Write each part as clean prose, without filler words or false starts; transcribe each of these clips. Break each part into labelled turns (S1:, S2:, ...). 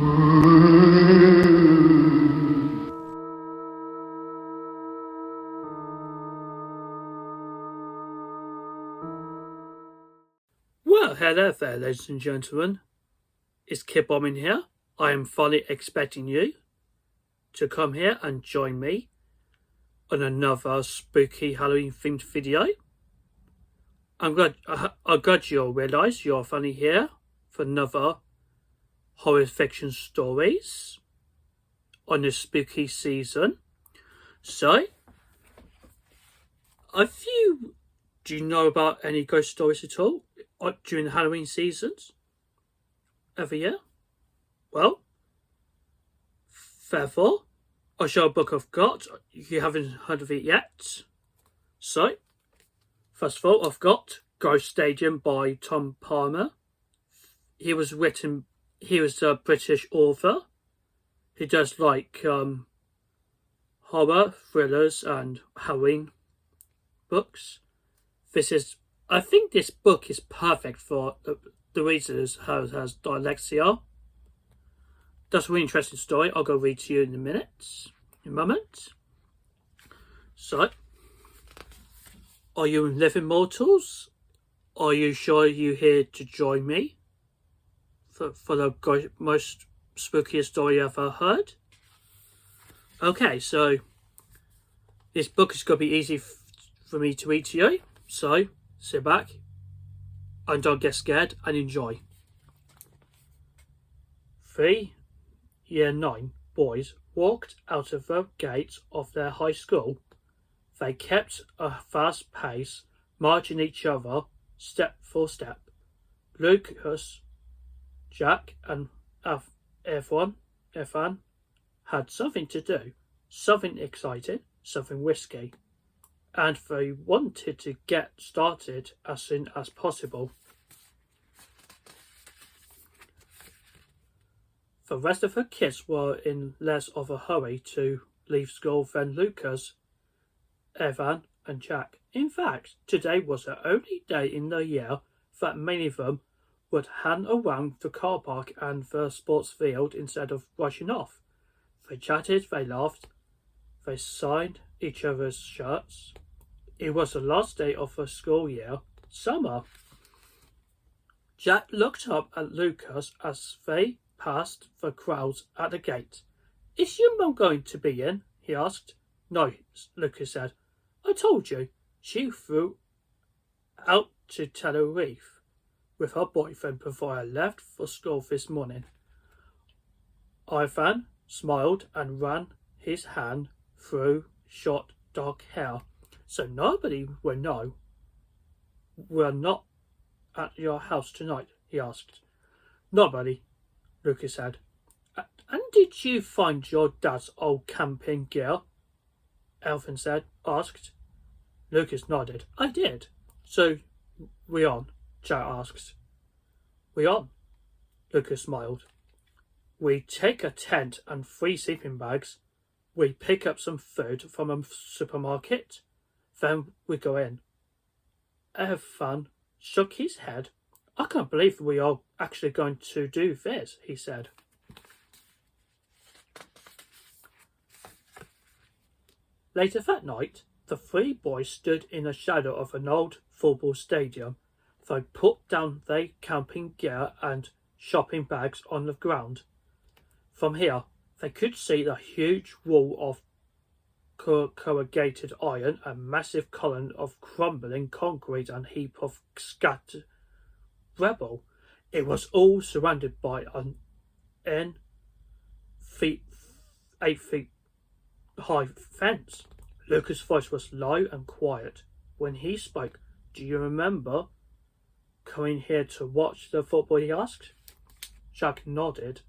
S1: Well, hello there, ladies and gentlemen. It's Kid Bombing here. I am fully expecting you to come here and join me on another spooky Halloween themed video. I'm glad you'll realise you're finally here for another horror fiction stories on this spooky season. So, do you know about any ghost stories at all during the Halloween seasons every year? Well, therefore, I'll show a book I've got. You haven't heard of it yet. So, first of all, I've got Ghost Stadium by Tom Palmer. He was a British author. He does like horror, thrillers and Halloween books. I think this book is perfect for the reason is how it has dyslexia. That's a really interesting story. I'll go read to you in a moment. So, are you living mortals? Are you sure you're here to join me for the most spookiest story you ever heard? Okay, so this book is going to be easy for me to read to you. So, sit back and don't get scared and enjoy. 3 Year 9 boys walked out of the gates of their high school. They kept a fast pace, marching each other step for step. Lucas, Jack and Evan had something to do, something exciting, something risky, and they wanted to get started as soon as possible. The rest of the kids were in less of a hurry to leave school than Lucas, Evan and Jack. In fact, today was the only day in the year that many of them would hang around the car park and the sports field instead of rushing off. They chatted, they laughed, they signed each other's shirts. It was the last day of the school year, summer. Jack looked up at Lucas as they passed the crowds at the gate. "Is your mum going to be in?" he asked. "No," Lucas said. "I told you." She flew out to Tenerife with her boyfriend before I left for school this morning. Ivan smiled and ran his hand through short dark hair. "So nobody will know we're not at your house tonight?" he asked. "Nobody," Lucas said. "And did you find your dad's old camping gear?" Elvin asked. Lucas nodded. "I did." "So we on?" Jack asked. "We on," Lucas smiled. "We take a tent and 3 sleeping bags. We pick up some food from a supermarket. Then we go in." Evan shook his head. "I can't believe we are actually going to do this," he said. Later that night, the 3 boys stood in the shadow of an old football stadium. They put down their camping gear and shopping bags on the ground. From here, they could see the huge wall of corrugated iron, a massive column of crumbling concrete and heap of scattered rubble. It was all surrounded by an 8 feet high fence. Lucas' voice was low and quiet when he spoke. "Do you remember coming here to watch the football?" he asked. Jack nodded.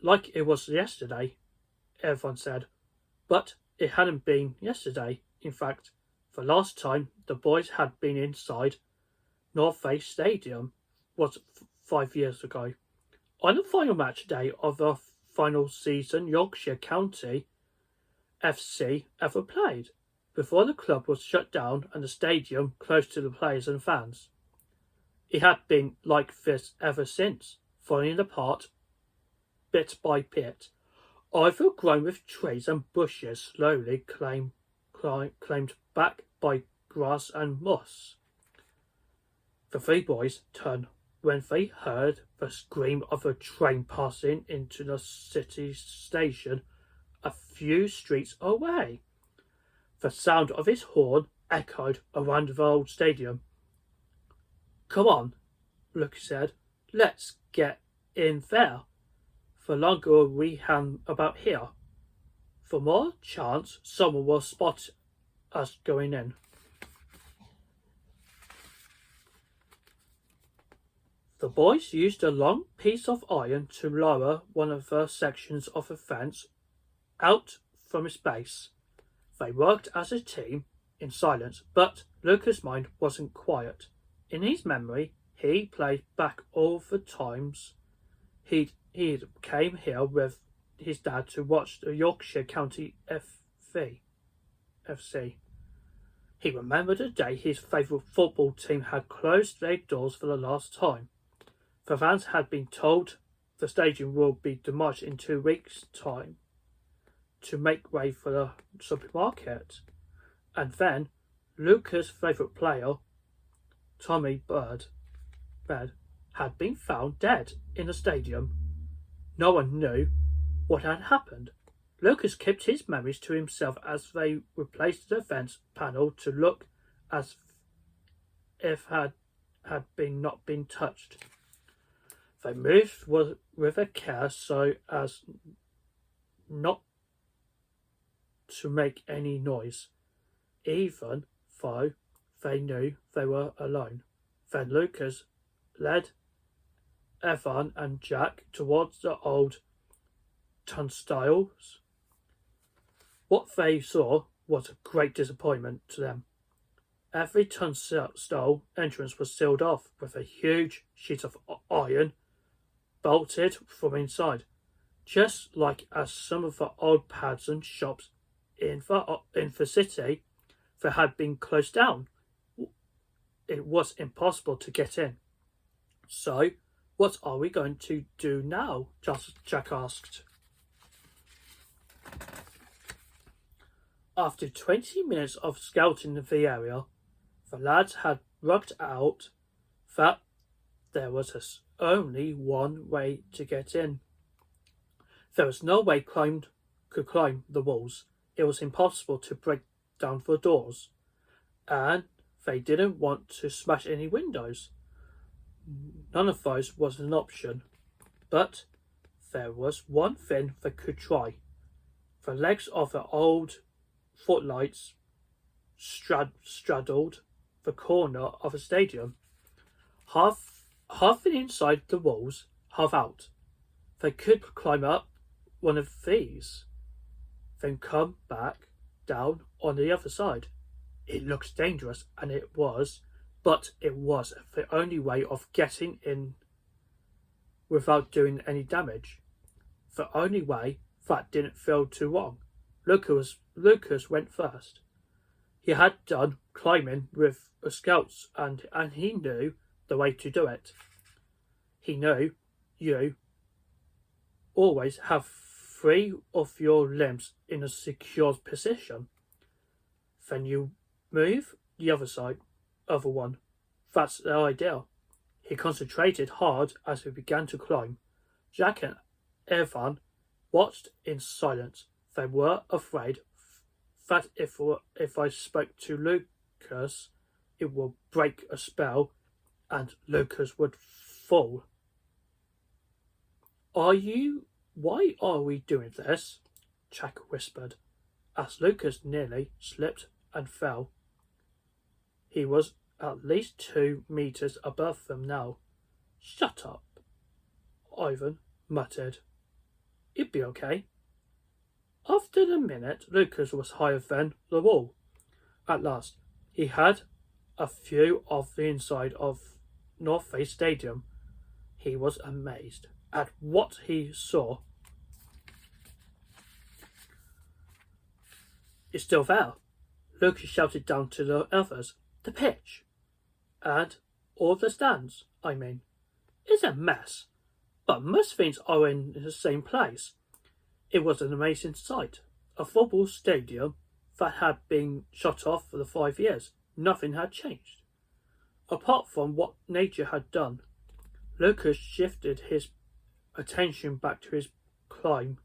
S1: "Like it was yesterday," everyone said. But it hadn't been yesterday. In fact, the last time the boys had been inside North Face Stadium was 5 years ago. On the final match day of the final season Yorkshire County FC ever played, before the club was shut down and the stadium closed to the players and fans. It had been like this ever since, falling apart bit by bit, overgrown with trees and bushes, slowly claimed back by grass and moss. The three boys turned when they heard the scream of a train passing into the city station a few streets away. The sound of its horn echoed around the old stadium. "Come on," Luke said. "Let's get in there. The longer we hang about here, the more chance someone will spot us going in." The boys used a long piece of iron to lower one of the sections of the fence out from its base. They worked as a team in silence, but Lucas' mind wasn't quiet. In his memory, he played back all the times he came here with his dad to watch the Yorkshire County FC. He remembered the day his favourite football team had closed their doors for the last time. The fans had been told the stadium will be demolished in 2 weeks' time to make way for the supermarket. And then Lucas' favourite player, Tommy Bird, had been found dead in the stadium. No one knew what had happened. Lucas kept his memories to himself as they replaced the fence panel to look as if had not been touched. They moved with a care so as not to make any noise, even though they knew they were alone. Then Lucas led Evan and Jack towards the old turnstiles. What they saw was a great disappointment to them. Every turnstile entrance was sealed off with a huge sheet of iron bolted from inside, just like as some of the old pads and shops in the city that had been closed down. It was impossible to get in. "So, what are we going to do now?" Jack asked. After 20 minutes of scouting the area, the lads had worked out that there was only one way to get in. There was no way could climb the walls. It was impossible to break down the doors, and they didn't want to smash any windows. None of those was an option. But there was one thing they could try. The legs of the old footlights straddled the corner of the stadium, half inside the walls, half out. They could climb up one of these, then come back down on the other side. It looked dangerous, and it was, but it was the only way of getting in without doing any damage. The only way that didn't feel too wrong. Lucas went first. He had done climbing with the scouts, and he knew the way to do it. He knew you always have 3 of your limbs in a secure position. Then you move the other one. That's the idea. He concentrated hard as he began to climb. Jack and Evan watched in silence. They were afraid that if I spoke to Lucas, it would break a spell and Lucas would fall. Why are we doing this?" Jack whispered, as Lucas nearly slipped and fell. He was at least 2 meters above them now. "Shut up," Ivan muttered. "It'd be okay." After a minute, Lucas was higher than the wall. At last, he had a view of the inside of North Face Stadium. He was amazed at what he saw. "It's still there," Lucas shouted down to the others. "The pitch, and all the stands, I mean. It's a mess. but most things are in the same place. It was an amazing sight. A football stadium that had been shut off for the 5 years. Nothing had changed. Apart from what nature had done, Lucas shifted his attention back to his climb.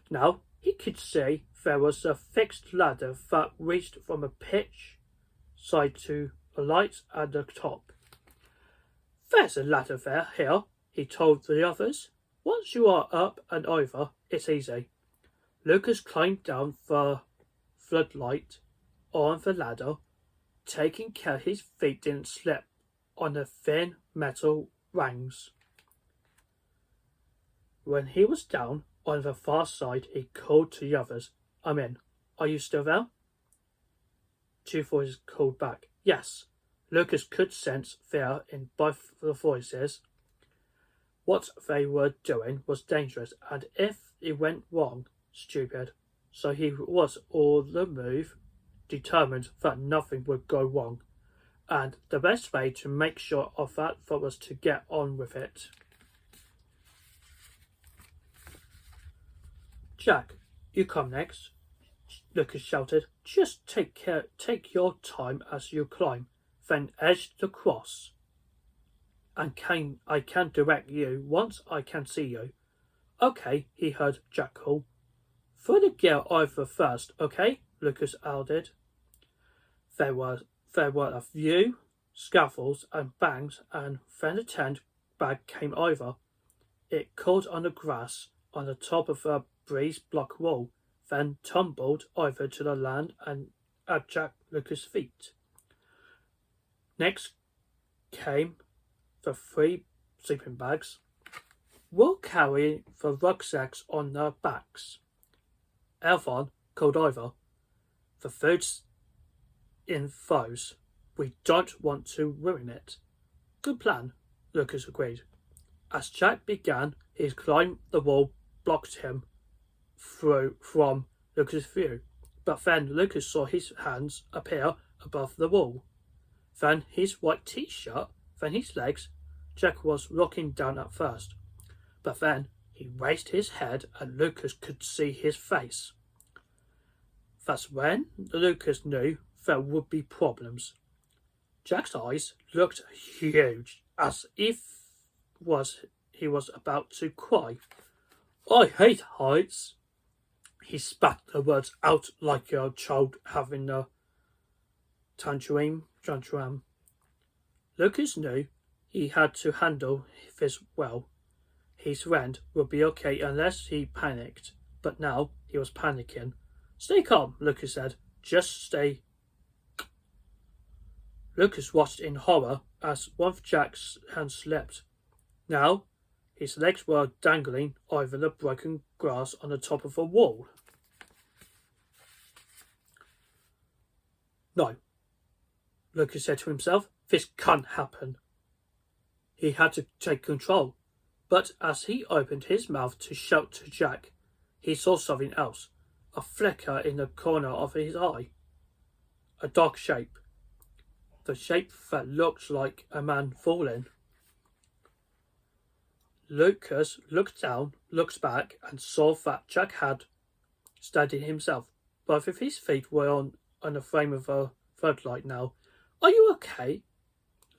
S1: Now he could see there was a fixed ladder that reached from a pitch side to a light at the top. "There's a ladder there, here," he told the others. "Once you are up and over, it's easy." Lucas climbed down the floodlight on the ladder, taking care his feet didn't slip on the thin metal rungs. When he was down on the far side, he called to the others, "I'm in. Are you still there?" Two voices called back, "Yes." Lucas could sense fear in both the voices. What they were doing was dangerous, and if it went wrong, stupid. So he was all the move, determined that nothing would go wrong, and the best way to make sure of that was to get on with it. "Jack, you come next," Lucas shouted. "Just take your time as you climb, then edge the cross. And I can direct you once I can see you." "Okay," he heard Jack call. "Throw the gear over first, okay?" Lucas added. There were a few scuffles and bangs, and then the tent bag came over. It caught on the grass on the top of a breeze block wall, then tumbled over to the land and at Jack Lucas' feet. Next came the 3 sleeping bags. "We'll carry the rucksacks on their backs." Elvon called over. "The food's in those. We don't want to ruin it." "Good plan," Lucas agreed. As Jack began his climb, the wall blocked him from Lucas' view. But then Lucas saw his hands appear above the wall. Then his white t-shirt, then his legs. Jack was looking down at first, but then he raised his head and Lucas could see his face. That's when Lucas knew there would be problems. Jack's eyes looked huge, as if he was about to cry. "I hate heights." He spat the words out like a child having a tantrum. Lucas knew he had to handle this well. His friend would be okay unless he panicked, but now he was panicking. "Stay calm," Lucas said. "Just stay." Lucas watched in horror as one of Jack's hands slipped. Now his legs were dangling over the broken grass on the top of a wall. "No," Lucas said to himself, "this can't happen." He had to take control, but as he opened his mouth to shout to Jack, he saw something else, a flicker in the corner of his eye. A dark shape. The shape that looked like a man falling. Lucas looked down, looked back, and saw that Jack had steadied himself. Both of his feet were on the frame of a floodlight now. "Are you okay?"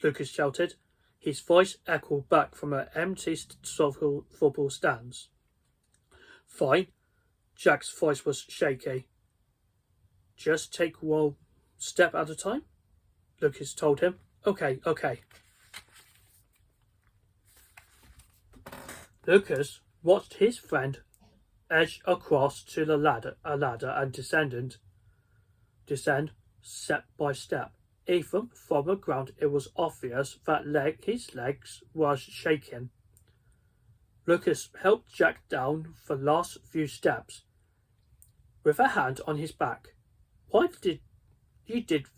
S1: Lucas shouted. His voice echoed back from an empty football stands. "Fine." Jack's voice was shaky. "Just take one step at a time," Lucas told him. Okay. Lucas watched his friend edge across to a ladder and descend step by step. Even from the ground it was obvious that his legs were shaking. Lucas helped Jack down the last few steps with a hand on his back. You did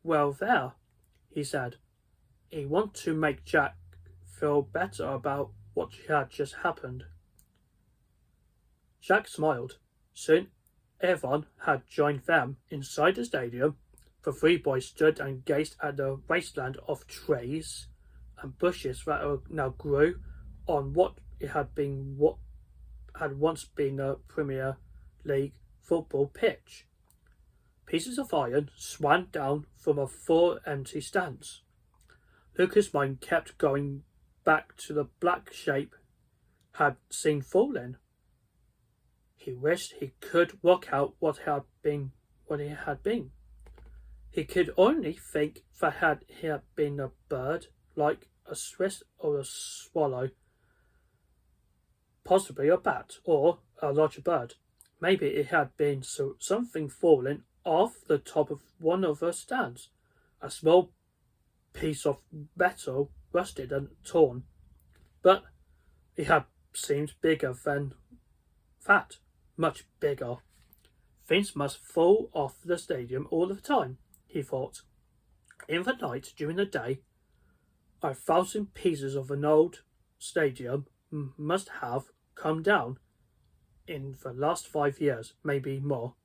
S1: well there," he said. He wanted to make Jack feel better about what had just happened. Jack smiled. Soon Evan had joined them inside the stadium. The 3 boys stood and gazed at the wasteland of trees and bushes that now grew on what it had once been a Premier League football pitch. Pieces of iron swung down from 4 empty stands. Lucas' mind kept going back to the black shape had seen falling. He wished he could work out what it had been. He could only think that it had been a bird, like a Swiss or a swallow, possibly a bat or a larger bird. Maybe it had been something falling off the top of one of the stands, a small piece of metal, rusted and torn. But it had seemed bigger than that, much bigger. Things must fall off the stadium all the time, he thought. In the night, during the day, 1,000 pieces of an old stadium must have come down in the last 5 years, maybe more.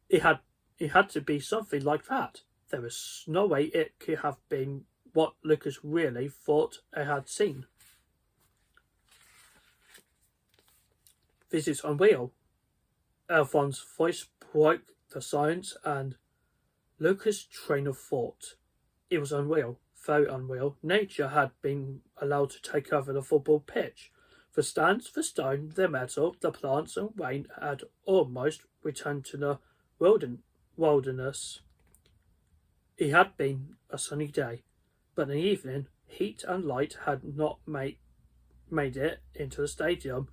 S1: It had to be something like that. There was no way it could have been what Lucas really thought it had seen. This is unreal. Alphonse's voice broke the silence and Lucas' train of thought. It was unreal, very unreal. Nature had been allowed to take over the football pitch. The stands, the stone, the metal, the plants and rain had almost returned to the wilderness. It had been a sunny day, but in the evening, heat and light had not made it into the stadium.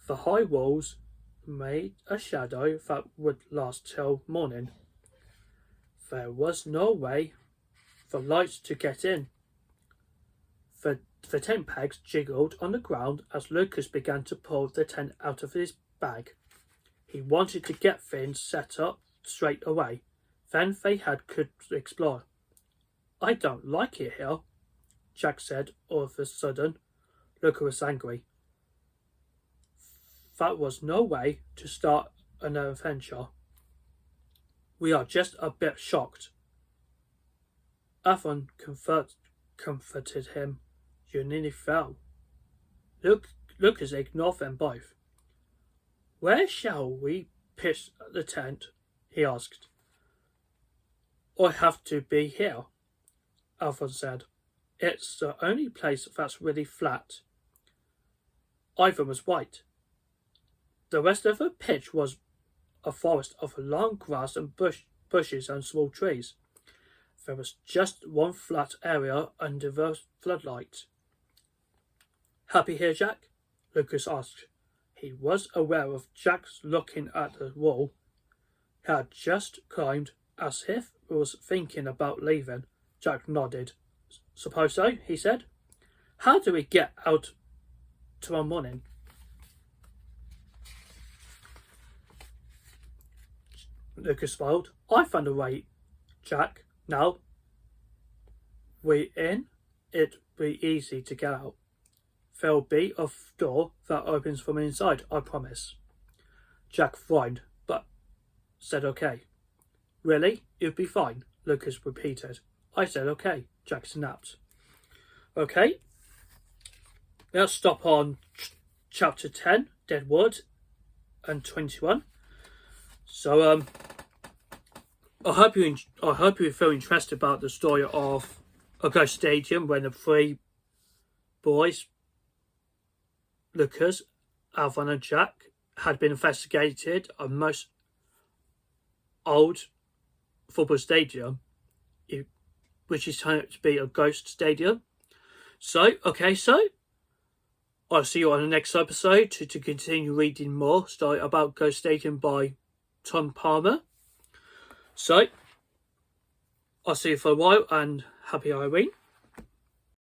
S1: The high walls made a shadow that would last till morning. There was no way for light to get in. The tent pegs jiggled on the ground as Lucas began to pull the tent out of his bag. He wanted to get things set up straight away. Then they could explore. I don't like it here, Jack said all of a sudden. Lucas was angry. That was no way to start an adventure. We are just a bit shocked. Avon comforted him. You nearly fell. Lucas ignored them both. Where shall we pitch the tent? He asked. I have to be here, Avon said. It's the only place that's really flat. Ivan was right. The rest of the pitch was a forest of long grass and bushes and small trees. There was just one flat area under the floodlight. Happy here, Jack? Lucas asked. He was aware of Jack's looking at the wall. He had just climbed, as if he was thinking about leaving. Jack nodded. Suppose so, he said. How do we get out tomorrow morning? Lucas smiled. I found a way, Jack. Now we're in, it'll be easy to get out. There'll be a door that opens from inside, I promise. Jack frowned, but said okay. Really? You'll be fine, Lucas repeated. I said okay, Jack snapped. Okay, let's stop on chapter 10, Dead Wood, and 21. So, I hope you feel interested about the story of a ghost stadium when the 3 boys, Lucas, Alvin and Jack, had been investigated on most old football stadium, which is turned out to be a ghost stadium. So, I'll see you on the next episode to continue reading more story about Ghost Stadium by Tom Palmer. So, I'll see you for a while and happy Halloween.